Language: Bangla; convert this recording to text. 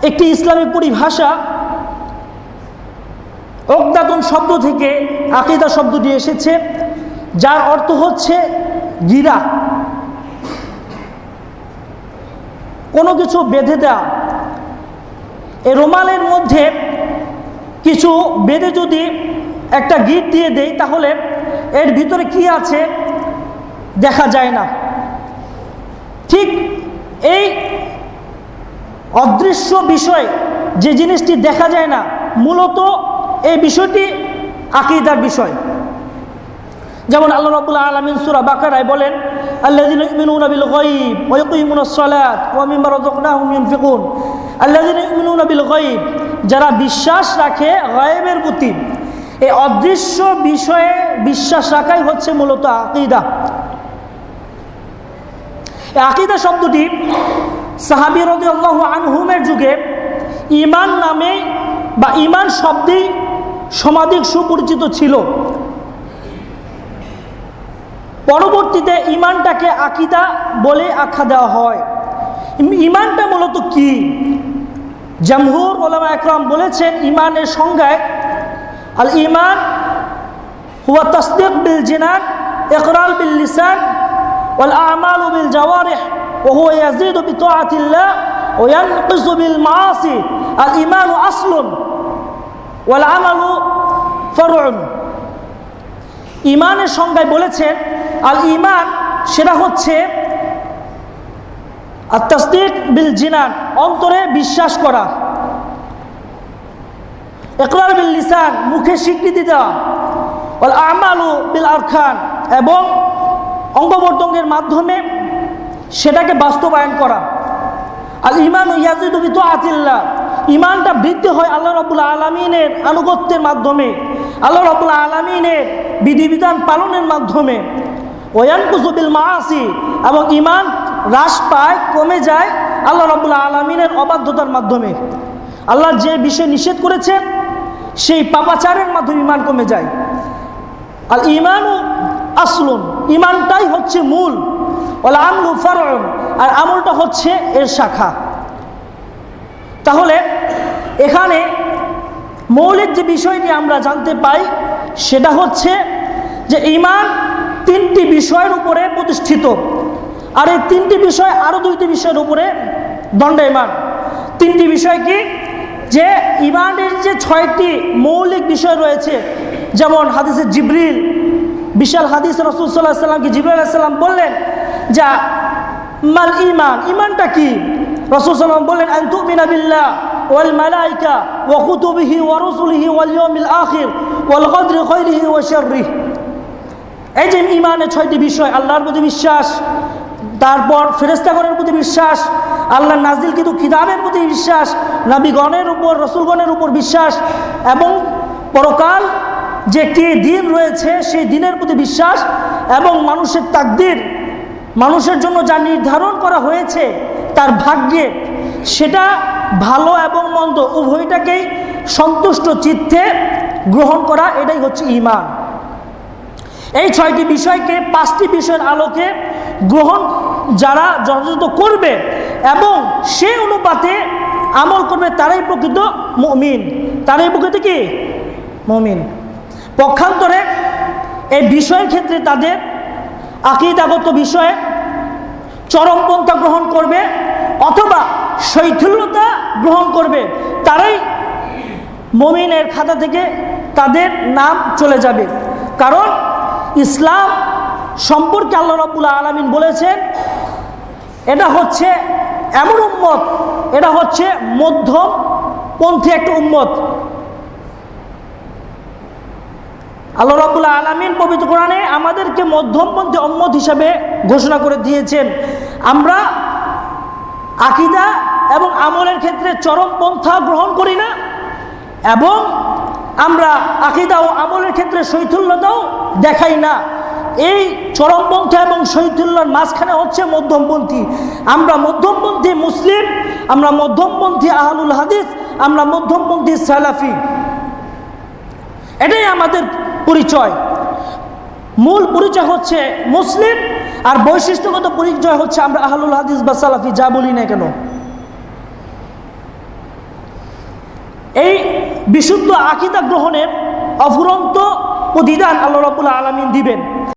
একটি ইসলামী পরিভাষা ওকদাতুন শব্দ থেকে আকীদা শব্দটি এসেছে, যার অর্থ হচ্ছে গিরা, কোনো কিছু বেঁধে দেওয়া। এই রুমালের মধ্যে কিছু বেঁধে যদি একটা গিট দিয়ে দেই তাহলে এর ভিতরে কি আছে দেখা যায় না। ঠিক এই অদৃশ্য বিষয়, যে জিনিসটি দেখা যায় না, মূলত এই বিষয়টি আকীদার বিষয়। যেমন আল্লাহ রাব্বুল আলামিন সূরা বাকারায় বলেন, আল্লাযীনা ইউমিনুনা বিল গায়ব ওয়া ইয়াকিমুনাস সালাত ওয়া মিম্মা রাযাকনাহুম ইউনফিকুন। আল্লাযীনা ইউমিনুনা বিল গায়ব, যারা বিশ্বাস রাখে গায়বের প্রতি, এই অদৃশ্য বিষয়ে বিশ্বাস রাখাই হচ্ছে মূলত আকীদা। এই আকীদা শব্দটি সাহাবী রাদিয়াল্লাহু আনহুমের যুগে ঈমান নামে বা ঈমান শব্দেই সমাধিক সুপরিচিত ছিল। পরবর্তীতে ঈমানটাকে আকীদা বলে আখ্যা দেওয়া হয়। ঈমানটা মূলত কি? জামহুর উলামা একরাম বলেছেন, ঈমানের সংজ্ঞায় আল ঈমান হুয়া তাসদীক বিল জিনান, ইকরার বিল লিসান ওয়াল আমালু বিল জাওয়ারিহ ওয়া হুয়া ইয়াজিদু বিতাআতিল্লাহ ওয়া ইয়ানকিসু বিল মাআসি। আল ঈমানু আসলুন ওয়াল আমালু ফারউন। ঈমানের সংজ্ঞায় বলেছেন, আল ঈমান সেটা হচ্ছে আত-তাসদীক বিল জিনান, অন্তরে বিশ্বাস করা, ইকরার বিল লিসান, মুখে স্বীকৃতি দেওয়া, ওয়াল আমালু বিল আরকান, এবং অঙ্গপ্রত্যঙ্গের মাধ্যমে সেটাকে বাস্তবায়ন করা। আল ঈমানু ইয়াজিদু বিতাআতিল্লাহ, ঈমানটা বৃদ্ধি হয় আল্লাহ রাব্বুল আলামিনের আনুগত্যের মাধ্যমে, আল্লাহ রাব্বুল আলামিনের বিধিবিধান পালনের মাধ্যমে। ওয়া ইয়ানকুসু বিল মাআসি, এবং ঈমান হ্রাস পায়, কমে যায় আল্লাহ রাব্বুল আলামিনের অবাধ্যতার মাধ্যমে। আল্লাহ যে বিষয় নিষেধ করেছেন সেই পাপাচারের মাধ্যমে ঈমান কমে যায়। আল ঈমানু আসলুন, ঈমানটাই হচ্ছে মূল, ওয়াল আমালু ফারউন, আর আমলটা হচ্ছে এর শাখা। তাহলে এখানে মৌলিক যে বিষয়টি আমরা জানতে পাই সেটা হচ্ছে যে ঈমান তিনটি বিষয়ের উপরে প্রতিষ্ঠিত, আর এই তিনটি বিষয় আরো দুইটি বিষয়ের উপরে দণ্ডায়মান। তিনটি বিষয় কি? যে ঈমানের যে 6টি মৌলিক বিষয় রয়েছে, যেমন হাদিসে জিবরিল, বিশাল হাদিস, রাসূল সাল্লাল্লাহু আলাইহি ওয়াসাল্লামকে জিবরিল আলাইহিস সালাম বললেন যা মাল ঈমান, ঈমানটা কি? রাসূল সাল্লাল্লাহু আলাইহি ওয়াসাল্লাম বললেন, আন তুমিনা বিল্লাহ ওয়াল মালায়েকা ওয়া কুতুবিহি ওয়া রুসুলিহি ওয়াল ইয়াউমিল আখির ওয়াল কদরি খায়রিহি ওয়া শাররিহি। এই যে ঈমানের 6টি বিষয়, আল্লাহর প্রতি বিশ্বাস, তারপর ফেরেশতাগণের প্রতি বিশ্বাস, আল্লাহর নাজিলকৃত কিতাবের প্রতি বিশ্বাস, নবীগণের উপর, রাসূলগণের উপর বিশ্বাস, এবং পরকাল যে একটি দিন রয়েছে সেই দিনের প্রতি বিশ্বাস, এবং মানুষের তাকদীর, মানুষের জন্য যা নির্ধারণ করা হয়েছে তার ভাগ্যে, সেটা ভালো এবং মন্দ উভয়টাকেই সন্তুষ্ট চিত্তে গ্রহণ করা, এটাই হচ্ছে ঈমান। এই 6টি বিষয়কে 5টি বিষয়ের আলোকে গ্রহণ যারা যথাযথ করবে এবং সে অনুপাতে আমল করবে তারাই প্রকৃত মুমিন, তারাই প্রকৃত কি মুমিন। পক্ষান্তরে এই বিষয়ের ক্ষেত্রে তাদের আকীদাগত বিষয়ে চরমপন্থা গ্রহণ করবে অথবা শৈথিল্যতা গ্রহণ করবে, তারাই মুমিনের খাতা থেকে তাদের নাম চলে যাবে। কারণ ইসলাম সম্পর্কে আল্লাহ রাব্বুল আলামিন বলেছেন, এটা হচ্ছে এমন উম্মত, এটা হচ্ছে মধ্যমপন্থী একটা উম্মত। আল্লাহ রাব্বুল আলামিন পবিত্র কোরআনে আমাদেরকে মধ্যমপন্থী উম্মত হিসাবে ঘোষণা করে দিয়েছেন। আমরা আকীদা এবং আমলের ক্ষেত্রে চরমপন্থা গ্রহণ করি না, এবং আমরা আকীদা ও আমলের ক্ষেত্রে শৈথিল্যতাও দেখাই না। এই চরমপন্থা এবং শৈথিল্যের মাঝখানে হচ্ছে মধ্যমপন্থী। আমরা মধ্যমপন্থী মুসলিম, আমরা মধ্যমপন্থী আহলুল হাদিস, আমরা মধ্যমপন্থী সালাফি, এটাই আমাদের পরিচয়। মূল পরিচয় হচ্ছে মুসলিম, আর বৈশিষ্ট্যগত পরিচয় হচ্ছে আমরা আহলুল হাদিস বা সালাফি, যা বলি না কেন। এই বিশুদ্ধ আকীদা গ্রহণের অফুরন্ত প্রতিদান আল্লাহ রাব্বুল আলামিন দিবেন।